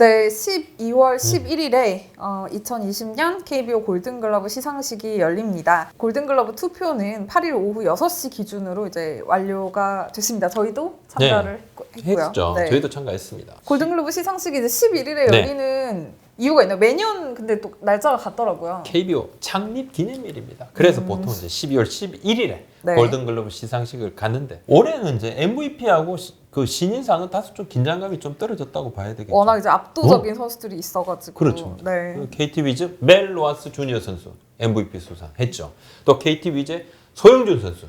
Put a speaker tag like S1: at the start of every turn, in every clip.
S1: 네, 12월 11일에 2020년 KBO 골든글러브 시상식이 열립니다. 골든글러브 투표는 8일 오후 6시 기준으로 이제 완료가 됐습니다. 저희도 참가를 했고요.
S2: 했죠.
S1: 네.
S2: 저희도 참가했습니다.
S1: 골든글러브 시상식이 이제 11일에
S2: 네.
S1: 열리는 이유가 있나요? 매년 근데 또 날짜가 같더라고요.
S2: KBO 창립 기념일입니다. 그래서 보통 이제 12월 11일에
S1: 네.
S2: 골든글러브 시상식을 갔는데 올해는 이제 MVP하고 그 신인상은 다소 좀 긴장감이 좀 떨어졌다고 봐야 되겠죠.
S1: 워낙 이제 압도적인 선수들이 있어가지고.
S2: 그렇죠.
S1: 네.
S2: 그 KT 위즈 멜 로하스 주니어 선수 MVP 수상했죠. 또 KT 위즈 소영준 선수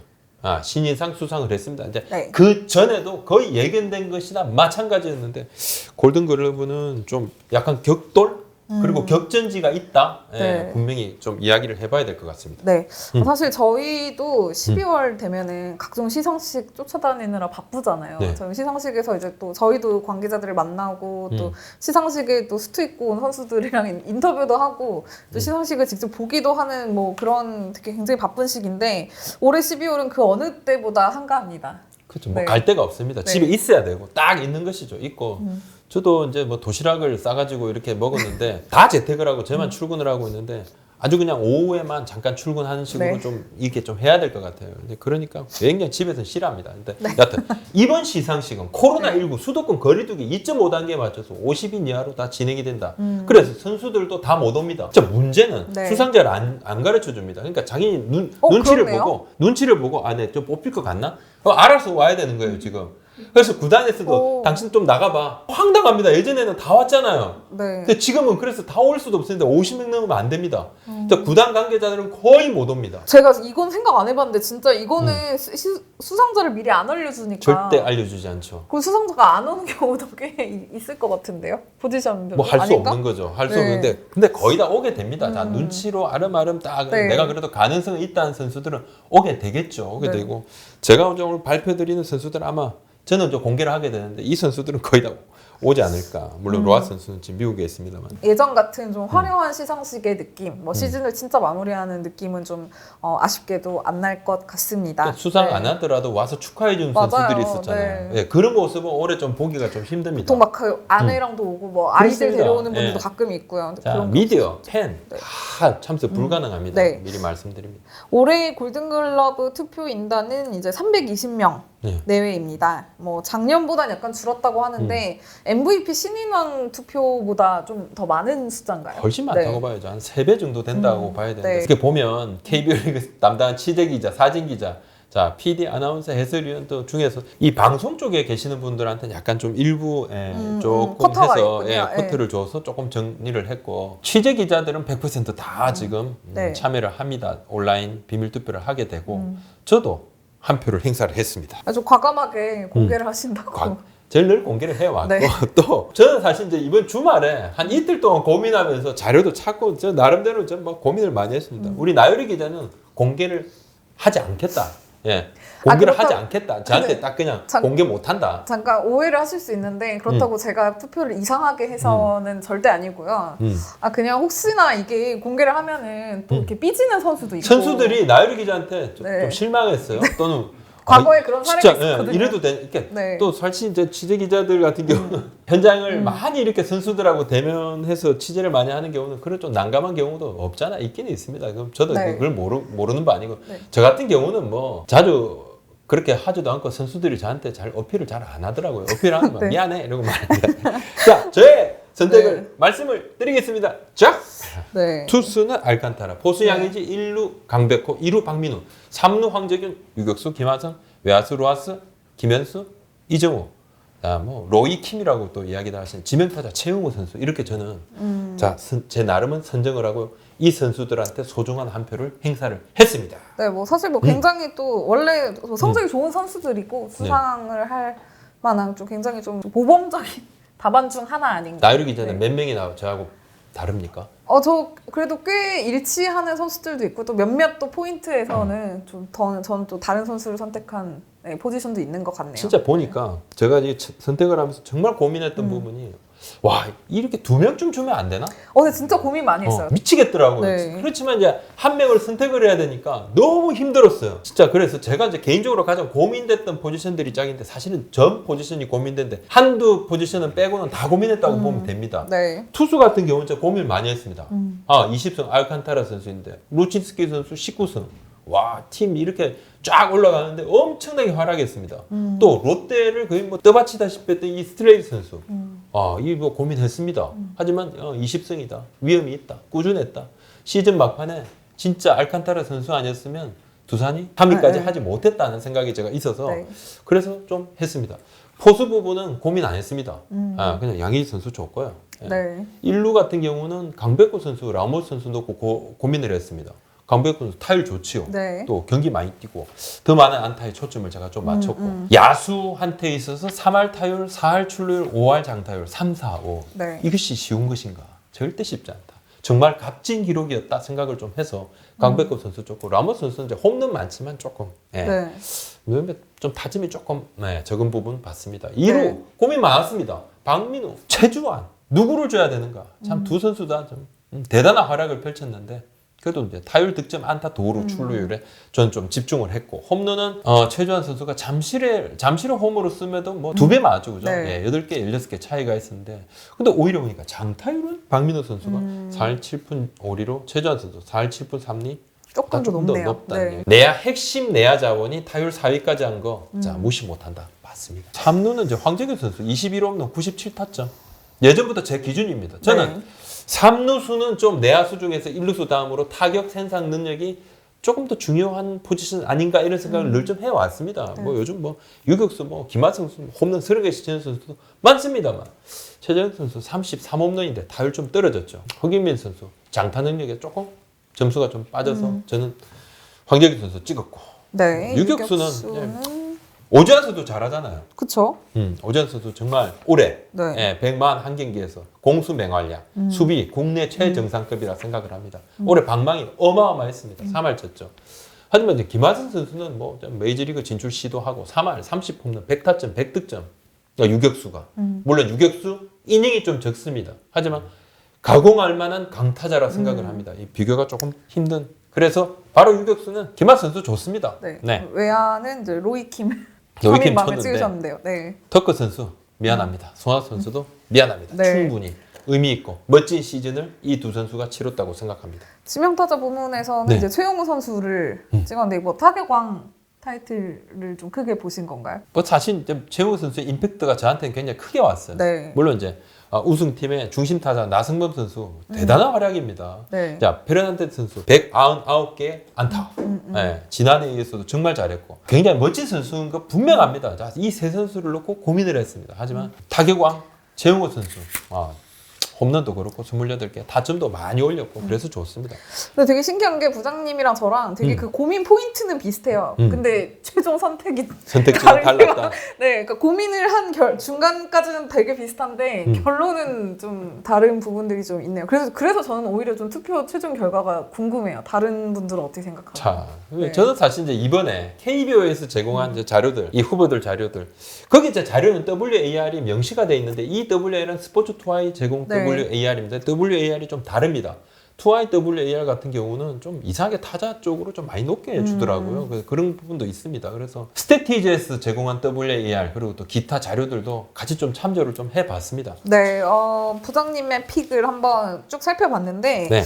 S2: 신인상 수상을 했습니다. 이제
S1: 네.
S2: 그 전에도 거의 예견된 것이나 마찬가지였는데 골든글러브는 좀 약간 격돌 그리고 격전지가 있다.
S1: 네.
S2: 예, 분명히 좀 이야기를 해봐야 될 것 같습니다.
S1: 네. 사실 저희도 12월 되면은 각종 시상식 쫓아다니느라 바쁘잖아요.
S2: 네.
S1: 저희 시상식에서 이제 또 저희도 관계자들을 만나고 또 시상식에 또 수트 입고 온 선수들이랑 인터뷰도 하고 또 시상식을 직접 보기도 하는 뭐 그런 되게 굉장히 바쁜 시기인데 올해 12월은 그 어느 때보다 한가합니다.
S2: 그렇죠. 뭐
S1: 네.
S2: 갈 데가 없습니다.
S1: 네.
S2: 집에 있어야 되고 딱 있는 것이죠. 있고 저도 이제 뭐 도시락을 싸가지고 이렇게 먹었는데 다 재택을 하고 저만 출근을 하고 있는데 아주 그냥 오후에만 잠깐 출근하는 식으로
S1: 네.
S2: 좀 이렇게 좀 해야 될 것 같아요. 근데 그러니까 굉장히 집에서 싫어합니다. 근데
S1: 네.
S2: 여하튼 이번 시상식은 코로나19 수도권 거리두기 2.5단계에 맞춰서 50인 이하로 다 진행이 된다. 그래서 선수들도 다 못 옵니다. 진짜 문제는
S1: 네.
S2: 수상자를 안 가르쳐 줍니다. 그러니까 자기
S1: 그러네요.
S2: 눈치를 보고 네, 좀 뽑힐 것 같나? 알아서 와야 되는 거예요, 지금. 그래서 구단에서도 당신 좀 나가봐. 황당합니다. 예전에는 다 왔잖아요.
S1: 네.
S2: 근데 지금은 그래서 다 올 수도 없으니까 50명 넘으면 안 됩니다. 그러니까 구단 관계자들은 거의 못 옵니다.
S1: 제가 이건 생각 안 해봤는데 진짜 이거는 수상자를 미리 안 알려주니까
S2: 절대 알려주지 않죠.
S1: 그 수상자가 안 오는 경우도 꽤 있을 것 같은데요? 포지션별로
S2: 뭐 할 수
S1: 아닌가?
S2: 없는 거죠. 할 수
S1: 네.
S2: 없는데 근데 거의 다 오게 됩니다. 다 눈치로 아름아름 딱
S1: 네.
S2: 내가 그래도 가능성이 있다는 선수들은 오게 되겠죠. 오게
S1: 네.
S2: 되고 제가 오늘 발표드리는 선수들 아마 저는 좀 공개를 하게 되는데 이 선수들은 거의 다 오지 않을까. 물론 로하 선수는 지금 미국에 있습니다만.
S1: 예전 같은 좀 화려한 시상식의 느낌, 뭐 시즌을 진짜 마무리하는 느낌은 좀 아쉽게도 안 날 것 같습니다.
S2: 수상
S1: 네.
S2: 안 하더라도 와서 축하해주는
S1: 맞아요.
S2: 선수들이 있었잖아요.
S1: 네.
S2: 예, 그런 모습은 올해 좀 보기가 좀 힘듭니다.
S1: 보통 막 그 아내랑도 오고 뭐 아이들
S2: 그렇습니다.
S1: 데려오는 분들도
S2: 예.
S1: 가끔 있고요. 근데
S2: 자,
S1: 그런 거
S2: 미디어, 팬,
S1: 네.
S2: 다 참석 불가능합니다.
S1: 네.
S2: 미리 말씀드립니다.
S1: 올해 골든글러브 투표 인단은 이제 320명
S2: 네.
S1: 내외입니다. 뭐 작년보다는 약간 줄었다고 하는데 MVP 신인왕 투표보다 좀 더 많은 숫자인가요?
S2: 훨씬 많다고
S1: 네.
S2: 봐야죠. 한 3배 정도 된다고 봐야 되는데
S1: 네.
S2: 이렇게 보면 KBO 리그 담당한 취재기자, 사진기자, 자 PD, 아나운서, 해설위원 또 중에서 이 방송 쪽에 계시는 분들한테는 약간 좀 일부 조금
S1: 쿼터가
S2: 해서
S1: 있군요.
S2: 쿼터를 줘서 조금 정리를 했고 취재기자들은 100%다 지금
S1: 네.
S2: 참여를 합니다. 온라인 비밀투표를 하게 되고 저도 한 표를 행사를 했습니다.
S1: 아주 과감하게 공개를 하신다고.
S2: 제일 늘 공개를 해왔고
S1: 네.
S2: 또 저는 사실 이제 이번 주말에 한 이틀 동안 고민하면서 자료도 찾고 저 나름대로 좀 막 고민을 많이 했습니다. 우리 나유리 기자는 공개를 하지 않겠다. 예, 공개를 하지 않겠다. 저한테 딱 그냥 공개 못한다.
S1: 잠깐 오해를 하실 수 있는데 그렇다고 제가 투표를 이상하게 해서는 절대 아니고요. 그냥 혹시나 이게 공개를 하면은 또 이렇게 삐지는 선수도 있고
S2: 선수들이 나유리 기자한테 좀
S1: 네.
S2: 실망했어요. 또는
S1: 과거에 그런 사례가
S2: 진짜,
S1: 있었거든요.
S2: 이래도 돼. 이렇게
S1: 네.
S2: 또 사실 이제 취재 기자들 같은 경우는 현장을 많이 이렇게 선수들하고 대면해서 취재를 많이 하는 경우는 그런 좀 난감한 경우도 없잖아. 있기는 있습니다. 그럼 저도
S1: 네.
S2: 그걸 모르는 바 아니고
S1: 네.
S2: 저 같은 경우는 뭐 자주 그렇게 하지도 않고 선수들이 저한테 잘 어필을 잘 안 하더라고요. 어필하면
S1: 네.
S2: 미안해 이러고 말합니다. 자, 저의 선택을
S1: 네.
S2: 말씀을 드리겠습니다. 자.
S1: 네.
S2: 투수는 알칸타라, 포수 양의지 1루 강백호, 2루 박민우, 3루 황재균, 유격수 김하성, 외야수 로하스, 김현수, 이정우, 뭐 로이킴이라고 또 이야기를 하시는 지명타자 최용우 선수 이렇게 저는 제 나름은 선정을 하고 이 선수들한테 소중한 한 표를 행사를 했습니다.
S1: 네, 뭐 사실 뭐 굉장히 또 원래 성적이 좋은 선수들이고 수상을 할 만한 좀 굉장히 좀 모범적인 답안 중 하나 아닌가.
S2: 나유리 기자는 몇 명이나 저하고 다릅니까?
S1: 저 그래도 꽤 일치하는 선수들도 있고 또 몇몇 또 포인트에서는 좀 저는 또 다른 선수를 선택한 포지션도 있는 것 같네요.
S2: 진짜 보니까 제가 이 선택을 하면서 정말 고민했던 부분이 와 이렇게 2명쯤 주면 안 되나?
S1: 근데 진짜 고민 많이 했어요.
S2: 미치겠더라고요.
S1: 네.
S2: 그렇지만 이제 한 명을 선택을 해야 되니까 너무 힘들었어요. 진짜 그래서 제가 이제 개인적으로 가장 고민됐던 포지션들이 짝인데 사실은 전 포지션이 고민된데 한두 포지션은 빼고는 다 고민했다고 보면 됩니다.
S1: 네.
S2: 투수 같은 경우는 진짜 고민을 많이 했습니다. 20승 알칸타라 선수인데 루친스키 선수 19승. 와, 팀 이렇게 쫙 올라가는데 엄청나게 활약했습니다. 또 롯데를 거의 뭐 떠받치다시피 했던 이 스트레이트 선수. 이 뭐 고민했습니다. 하지만 20승이다. 위험이 있다. 꾸준했다. 시즌 막판에 진짜 알칸타라 선수 아니었으면 두산이 3위까지
S1: 네.
S2: 하지 못했다는 생각이 제가 있어서
S1: 네.
S2: 그래서 좀 했습니다. 포수 부분은 고민 안 했습니다. 그냥 양의지 선수 줬고요. 예.
S1: 네.
S2: 1루 같은 경우는 강백호 선수, 라모스 선수 놓고 고민을 했습니다. 강백호 선수 타율 좋지요.
S1: 네.
S2: 또 경기 많이 뛰고 더 많은 안타에 초점을 제가 좀 맞췄고 야수한테 있어서 3할 타율, 4할 출루율, 5할 장타율 3, 4, 5
S1: 네.
S2: 이것이 쉬운 것인가? 절대 쉽지 않다. 정말 값진 기록이었다 생각을 좀 해서 강백호 선수 줬고 라모스 선수는 이제 홈런 많지만 조금
S1: 네.
S2: 좀 다짐이 조금 적은 부분 봤습니다. 2루
S1: 네.
S2: 고민 많았습니다. 박민우, 최주환 누구를 줘야 되는가? 참 두 선수 다 좀 대단한 활약을 펼쳤는데 그래도 이제 타율 득점 안타 도루 출루율에 저는 좀 집중을 했고 홈런은 최주환 선수가 잠실을 홈으로 쓰면도 뭐 2배 맞죠, 그죠?
S1: 네.
S2: 8개, 16개 차이가 있었는데 근데 오히려 보니까 장타율은 박민우 선수가 4할 7푼 5리로 최주환 선수 4할 7푼 3리
S1: 조금 더 높네요.
S2: 높다는
S1: 네.
S2: 얘기. 내야 핵심 내야 자원이 타율 4위까지 한 거 무시 못한다. 맞습니다. 3루는 이제 황재균 선수 21홈런 97타점. 예전부터 제 기준입니다. 저는
S1: 네.
S2: 3루수는 좀 내야수 중에서 1루수 다음으로 타격 생산 능력이 조금 더 중요한 포지션 아닌가 이런 생각을 늘 좀 해왔습니다. 뭐 요즘 뭐 유격수 뭐 김하성 선수 홈런 30개 치는 선수도 많습니다만 최재형 선수 33홈런인데 타율 좀 떨어졌죠. 허경민 선수 장타 능력에 조금 점수가 좀 빠져서 저는 황재균 선수 찍었고
S1: 네.
S2: 유격수는 오지환 선수 잘하잖아요.
S1: 그쵸?
S2: 오지환 선수 정말 올해
S1: 네.
S2: 141경기에서 공수 맹활약, 수비 국내 최정상급이라 생각을 합니다. 올해 방망이 어마어마했습니다. 3할 쳤죠. 하지만 이제 김하성 선수는 뭐 메이저리그 진출 시도하고 3할 30홈런 100타점 100득점. 그러니까 유격수가 물론 유격수 이닝이 좀 적습니다. 하지만 가공할 만한 강타자라 생각을 합니다. 이 비교가 조금 힘든. 그래서 바로 유격수는 김하성 선수 좋습니다.
S1: 네. 외야는 이제 로이킴
S2: 로이킴
S1: 마음에
S2: 쳤는데
S1: 찍으셨는데요. 네.
S2: 터커 선수 미안합니다. 손아 선수도 미안합니다.
S1: 네.
S2: 충분히 의미 있고 멋진 시즌을 이 두 선수가 치렀다고 생각합니다.
S1: 지명타자 부문에서는
S2: 네.
S1: 이제 최용우 선수를 찍었는데 뭐 타격왕 타이틀을 좀 크게 보신 건가요?
S2: 뭐 사실 최용우 선수의 임팩트가 저한테는 굉장히 크게 왔어요.
S1: 네.
S2: 물론 이제 우승팀의 중심 타자 나승범 선수 대단한 활약입니다.
S1: 네.
S2: 자 페르난데스 선수 199개 안타. 네, 지난해에 이어서도 정말 잘했고 굉장히 멋진 선수인 거 분명합니다. 자, 이 세 선수를 놓고 고민을 했습니다. 하지만 타격왕 최용우 선수 홈런도 그렇고 28개 타점도 많이 올렸고 그래서 좋습니다.
S1: 근데 되게 신기한 게 부장님이랑 저랑 되게 그 고민 포인트는 비슷해요. 근데 최종 선택이
S2: 선택지가 달랐다.
S1: 네, 그러니까 고민을 한 중간까지는 되게 비슷한데 결론은 좀 다른 부분들이 좀 있네요. 그래서 저는 오히려 좀 투표 최종 결과가 궁금해요. 다른 분들은 어떻게 생각하나요?
S2: 자,
S1: 네.
S2: 저는 사실 이제 이번에 KBO에서 제공한 이제 자료들, 이 후보들 자료들, 거기 이제 자료는 WAR이 명시가 돼 있는데 이 WAR은 스포츠 투아이 제공
S1: 네.
S2: WAR입니다. WAR이 좀 다릅니다. 투아이 WAR 같은 경우는 좀 이상하게 타자 쪽으로 좀 많이 높게 주더라고요. 그래서 그런 부분도 있습니다. 그래서 스태티즈에서 제공한 WAR 그리고 또 기타 자료들도 같이 좀 참조를 좀 해봤습니다.
S1: 네, 부장님의 픽을 한번 쭉 살펴봤는데
S2: 네.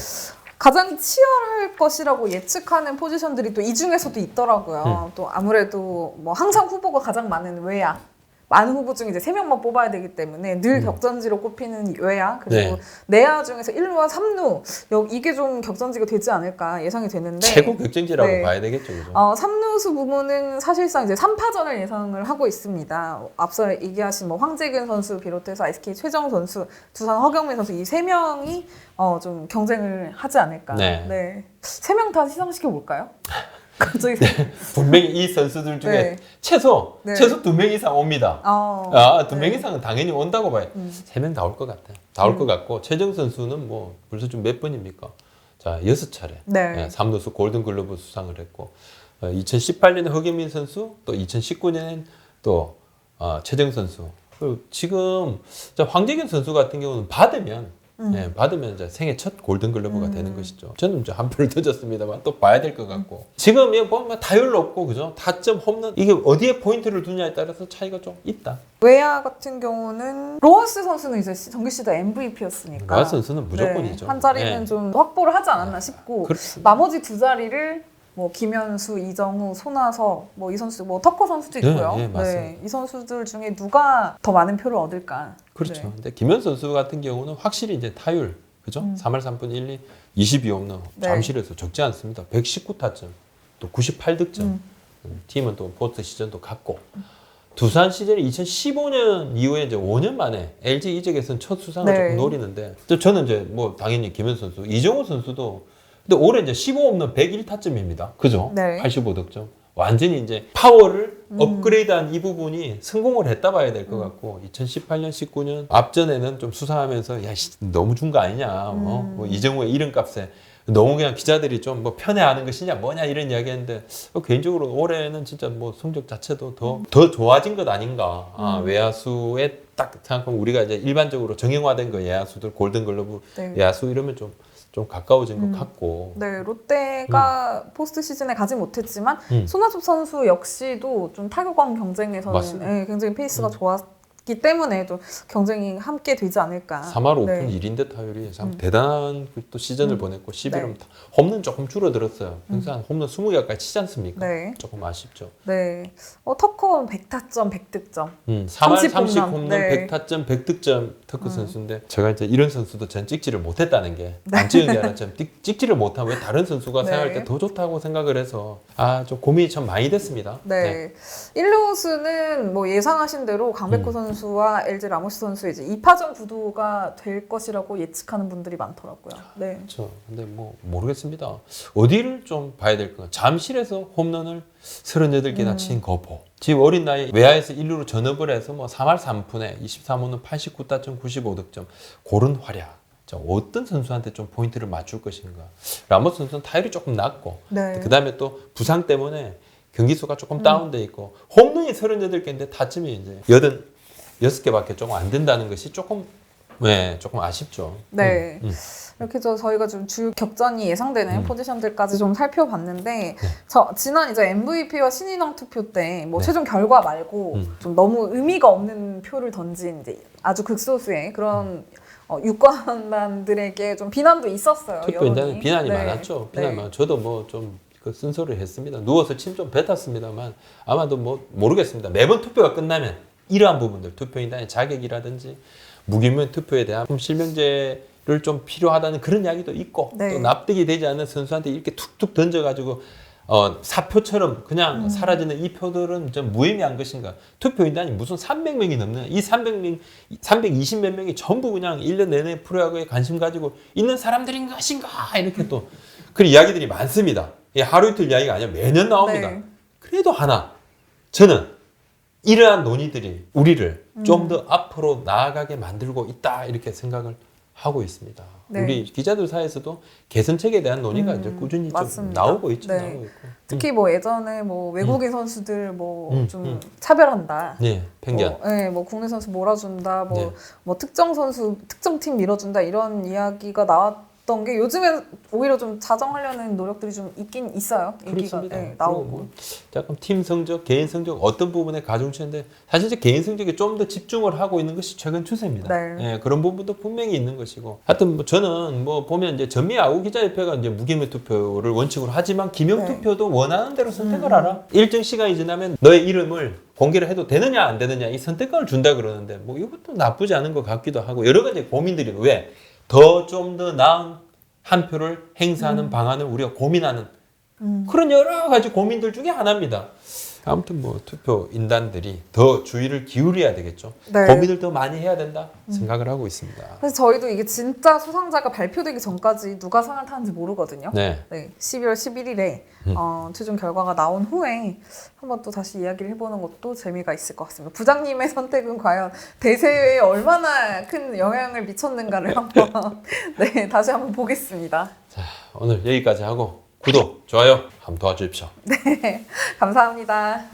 S1: 가장 치열할 것이라고 예측하는 포지션들이 또 이 중에서도 있더라고요. 또 아무래도 뭐 항상 후보가 가장 많은 외야. 많은 후보 중에 이제 3명만 뽑아야 되기 때문에 늘 격전지로 꼽히는 외야 그리고
S2: 네.
S1: 내야 중에서 1루와 3루 이게 좀 격전지가 되지 않을까 예상이 되는데
S2: 최고 격전지라고
S1: 네.
S2: 봐야 되겠죠. 그죠?
S1: 3루수 부분은 사실상 이제 3파전을 예상을 하고 있습니다. 앞서 얘기하신 뭐 황재균 선수 비롯해서 SK 최정 선수, 두산 허경민 선수 이 3명이 좀 경쟁을 하지 않을까.
S2: 네.
S1: 3명 다 시상시켜 볼까요? 갑자기
S2: 분명히 이 선수들 중에
S1: 네.
S2: 최소
S1: 네.
S2: 2명 이상 옵니다. 2명
S1: 네.
S2: 이상은 당연히 온다고 봐요. 3명 다 올 것 같아요. 다 올 것 같고 최정 선수는 뭐 벌써 좀 몇 번입니까? 자, 6차례.
S1: 네.
S2: 3루수 골든글러브 수상을 했고 2018년에 허경민 선수 또 2019년엔 또 최정 선수 그리고 지금 황재균 선수 같은 경우는 받으면 이제 생애 첫 골든글러브가 되는 것이죠. 저는 이제 한 표를 던졌습니다만 또 봐야 될 것 같고 지금 이거 보면 타율 높고 그죠? 타점, 홈런 이게 어디에 포인트를 두냐에 따라서 차이가 좀 있다.
S1: 외야 같은 경우는 로하스 선수는 이제 정규 시즌 MVP였으니까
S2: 로하스 선수는 무조건이죠.
S1: 한 자리는
S2: 네.
S1: 좀 확보를 하지 않았나 싶고
S2: 그렇습니다.
S1: 나머지 두 자리를 뭐 김현수, 이정우, 손아섭, 뭐 이 선수, 뭐 터커 선수도 있고요.
S2: 네, 맞습니다.
S1: 이 선수들 중에 누가 더 많은 표를 얻을까?
S2: 그렇죠.
S1: 네.
S2: 근데 김현 선수 같은 경우는 확실히 이제 타율 그죠? 3할 3분 1리 22홈런
S1: 네.
S2: 잠실에서 적지 않습니다. 119타점 또 98득점. 팀은 또 포스트 시즌도 갔고 두산 시절이 2015년 이후에 이제 5년 만에 LG 이적에서는 첫 수상을
S1: 네.
S2: 조금 노리는데 저는 이제 뭐 당연히 김현 선수, 이정우 선수도 근데 올해 이제 15홈런 101타점입니다. 그죠?
S1: 네.
S2: 85득점. 완전히 이제 파워를 업그레이드한 이 부분이 성공을 했다 봐야 될 것 같고 2018년, 19년 앞전에는 좀 수상하면서 야 너무 준 거 아니냐 뭐 이정우의 이름값에 너무 그냥 기자들이 좀 뭐 편애하는 것이냐 뭐냐 이런 이야기했는데 개인적으로 올해는 진짜 뭐 성적 자체도 더 좋아진 것 아닌가. 외야수에 딱 생각하면 우리가 이제 일반적으로 정형화된 거 외야수들 골든글러브
S1: 네.
S2: 외야수 이러면 좀 가까워진 것 같고.
S1: 네, 롯데가 포스트 시즌에 가지 못했지만 손아섭 선수 역시도 좀 타격왕 경쟁에서는
S2: 맞습니다.
S1: 굉장히 페이스가 좋았기 때문에 또 경쟁이 함께 되지 않을까.
S2: 3할 5푼
S1: 네.
S2: 1인대 타율이 참 대단한 또 시즌을 보냈고 11홈
S1: 네.
S2: 홈런 조금 줄어들었어요. 항상 홈런 20개까지 치지 않습니까?
S1: 네.
S2: 조금 아쉽죠.
S1: 네. 터커는 100타점, 100득점.
S2: 3할
S1: 30
S2: 30홈런
S1: 홈런. 네.
S2: 100타점 100득점 터크 선수인데 제가 이제 이런 선수도 전 찍지를 못했다는 게 안지은 게 아니라 찍지를 못하면 왜 다른 선수가
S1: 네.
S2: 생각할 때 더 좋다고 생각을 해서 좀 고민이 참 많이 됐습니다.
S1: 네. 1루수는 뭐 예상하신 대로 강백호 선수와 LG 라모스 선수의 이제 2파전 구도가 될 것이라고 예측하는 분들이 많더라고요. 네.
S2: 그렇죠. 근데 뭐 모르겠습니다. 어디를 좀 봐야 될까? 잠실에서 홈런을 38개나 친 거보. 지금 어린 나이 외야에서 1루로 전업을 해서 뭐 3할 3푼에 23홈런 89타점 95득점. 고른 활약. 자, 어떤 선수한테 좀 포인트를 맞출 것인가? 라모스 선수는 타율이 조금 낮고
S1: 네.
S2: 그다음에 또 부상 때문에 경기 수가 조금 다운돼 있고 홈런이 38개인데 타점이 이제 86개밖에 조금 안 된다는 것이 조금 아쉽죠.
S1: 네. 이렇게 저희가 좀 주 격전이 예상되는 포지션들까지 좀 살펴봤는데 지난 이제 MVP와 신인왕 투표 때 뭐 최종 결과 말고 좀 너무 의미가 없는 표를 던진 이제 아주 극소수의 그런 유권단들에게 좀 비난도 있었어요.
S2: 투표인단은 비난이
S1: 네.
S2: 많았죠.
S1: 네.
S2: 비난 많. 저도 뭐 좀 쓴소리를 했습니다. 누워서 침 좀 뱉었습니다만 아마도 뭐 모르겠습니다. 매번 투표가 끝나면 이러한 부분들 투표인단의 자격이라든지 무기명 투표에 대한 실명제를 좀 필요하다는 그런 이야기도 있고
S1: 네.
S2: 또 납득이 되지 않는 선수한테 이렇게 툭툭 던져가지고 사표처럼 그냥 사라지는 이 표들은 좀 무의미한 것인가. 투표인단이 무슨 300명이 넘는 이 320몇 명이 전부 그냥 1년 내내 프로야구에 관심 가지고 있는 사람들인 것인가 이렇게 또 그런 이야기들이 많습니다. 이게 하루 이틀 이야기가 아니라 매년 나옵니다.
S1: 네.
S2: 그래도 하나 저는 이러한 논의들이 우리를 좀 더 앞으로 나아가게 만들고 있다 이렇게 생각을 하고 있습니다.
S1: 네.
S2: 우리 기자들 사이에서도 개선책에 대한 논의가 이제 꾸준히 좀
S1: 맞습니다.
S2: 나오고 있죠.
S1: 네.
S2: 나오고 있고.
S1: 특히 뭐 예전에 뭐 외국인 선수들 뭐 좀 차별한다.
S2: 네, 편견.
S1: 뭐 국내 선수 몰아준다.
S2: 네.
S1: 뭐 특정 선수 특정 팀 밀어준다 이런 이야기가 나왔던 게 요즘엔 오히려 좀 자정하려는 노력들이 좀 있긴 있어요. 얘기가
S2: 그렇습니다. 그리고
S1: 나오고.
S2: 뭐 약간 팀 성적, 개인 성적 어떤 부분에 가중치는데 사실 이제 개인 성적에 좀 더 집중을 하고 있는 것이 최근 추세입니다.
S1: 네.
S2: 예, 그런 부분도 분명히 있는 것이고. 하여튼 뭐 저는 뭐 보면 이제 전미야구 기자협회가 이제 무기명 투표를 원칙으로 하지만 기명
S1: 네.
S2: 투표도 원하는 대로 선택을 하라. 일정 시간이 지나면 너의 이름을 공개를 해도 되느냐 안 되느냐 이 선택권을 준다 그러는데 뭐 이것도 나쁘지 않은 것 같기도 하고 여러 가지 고민들이 왜 더 좀 더 나은 한 표를 행사하는 방안을 우리가 고민하는 그런 여러 가지 고민들 중에 하나입니다. 아무튼 뭐 투표 인단들이 더 주의를 기울여야 되겠죠.
S1: 네.
S2: 고민을 더 많이 해야 된다 생각을 하고 있습니다.
S1: 그래서 저희도 이게 진짜 수상자가 발표되기 전까지 누가 상을 타는지 모르거든요.
S2: 네.
S1: 12월 11일에 최종 결과가 나온 후에 한번 또 다시 이야기를 해보는 것도 재미가 있을 것 같습니다. 부장님의 선택은 과연 대세에 얼마나 큰 영향을 미쳤는가를 한번 다시 한번 보겠습니다.
S2: 자, 오늘 여기까지 하고 구독, 좋아요 한번 도와주십시오.
S1: 네, 감사합니다.